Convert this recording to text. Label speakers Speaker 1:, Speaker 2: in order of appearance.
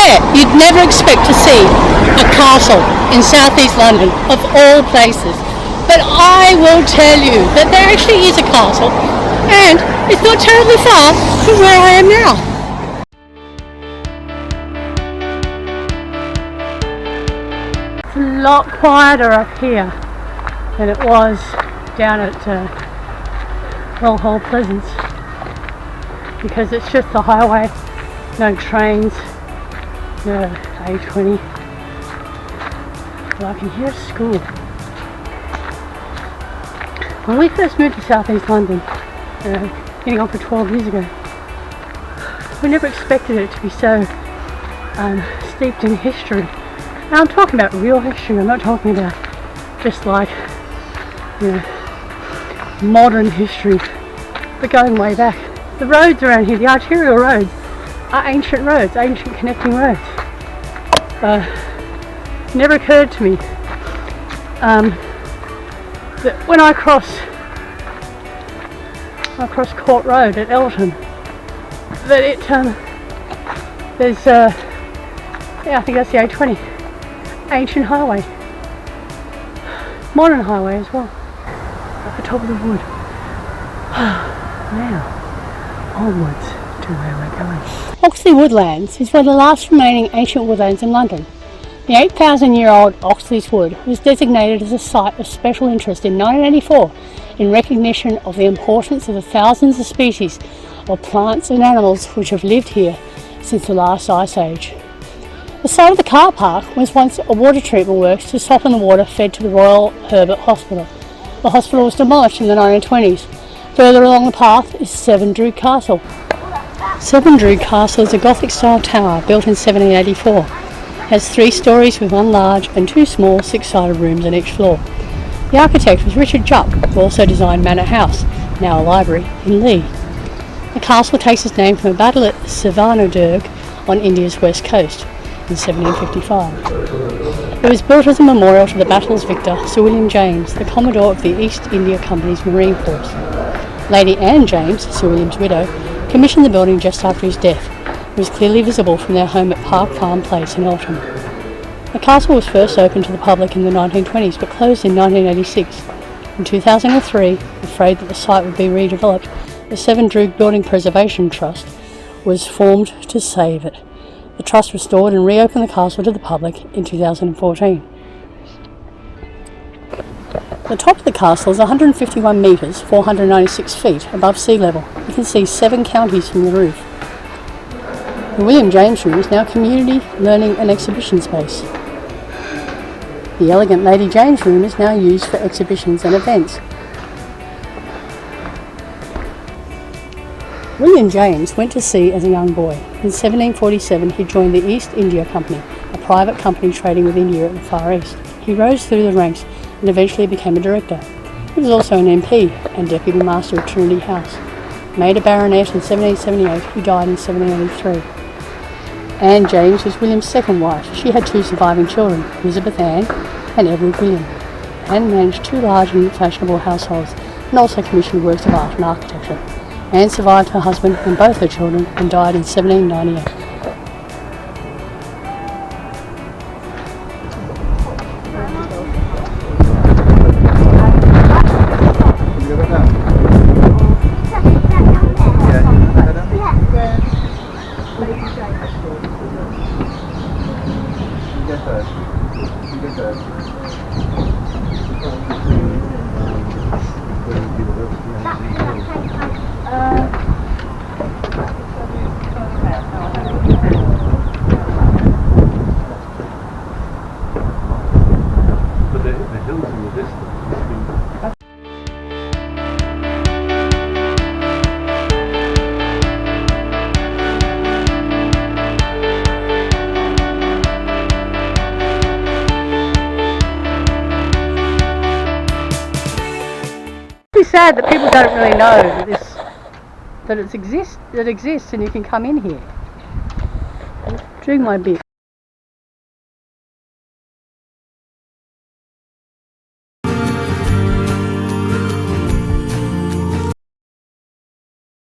Speaker 1: swear you'd never expect to see a castle in southeast London, of all places. But I will tell you that there actually is a castle, and it's not terribly far from where I am now. It's a lot quieter up here than it was down at Well Hall Pleasaunce, because it's just the highway, no trains, no A20. Well, I can hear a school. When we first moved to southeast London, getting on for 12 years ago, we never expected it to be so steeped in history. And I'm talking about real history. I'm not talking about just like, modern history, but going way back. The roads around here, the arterial roads, are ancient roads, ancient connecting roads. Never occurred to me that when I cross Court Road at Elton, that there's I think that's the A20, ancient highway, modern highway as well, at the top of the wood. Now, onwards to where we're going. Oxleas Woodlands is one of the last remaining ancient woodlands in London. The 8,000-year-old Oxleas Wood was designated as a site of special interest in 1984 in recognition of the importance of the thousands of species of plants and animals which have lived here since the last ice age. The site of the car park was once a water treatment works to soften the water fed to the Royal Herbert Hospital. The hospital was demolished in the 1920s. Further along the path is Severndroog Castle. Severndroog Castle is a Gothic-style tower built in 1784. It has 3 stories with 1 large and 2 small 6-sided rooms on each floor. The architect was Richard Jupp, who also designed Manor House, now a library, in Lee. The castle takes its name from a battle at Severndroog on India's west coast in 1755. It was built as a memorial to the battle's victor, Sir William James, the Commodore of the East India Company's Marine Force. Lady Anne James, Sir William's widow, commissioned the building just after his death. It was clearly visible from their home at Park Farm Place in Eltham. The castle was first opened to the public in the 1920s but closed in 1986. In 2003, afraid that the site would be redeveloped, the Severndroog Building Preservation Trust was formed to save it. The trust restored and reopened the castle to the public in 2014. The top of the castle is 151 metres, 496 feet above sea level. You can see 7 counties from the roof. The William James Room is now community, learning and exhibition space. The elegant Lady James Room is now used for exhibitions and events. William James went to sea as a young boy. In 1747 he joined the East India Company, a private company trading with India at the Far East. He rose through the ranks and eventually became a director. He was also an MP and Deputy Master of Trinity House. Made a baronet in 1778, he died in 1783. Anne James was William's second wife. She had 2 surviving children, Elizabeth Anne and Edward William. Anne managed 2 large and fashionable households and also commissioned works of art and architecture. Anne survived her husband and both her children and died in 1798. It's sad that people don't really know that it exists and you can come in here. I'm doing my bit.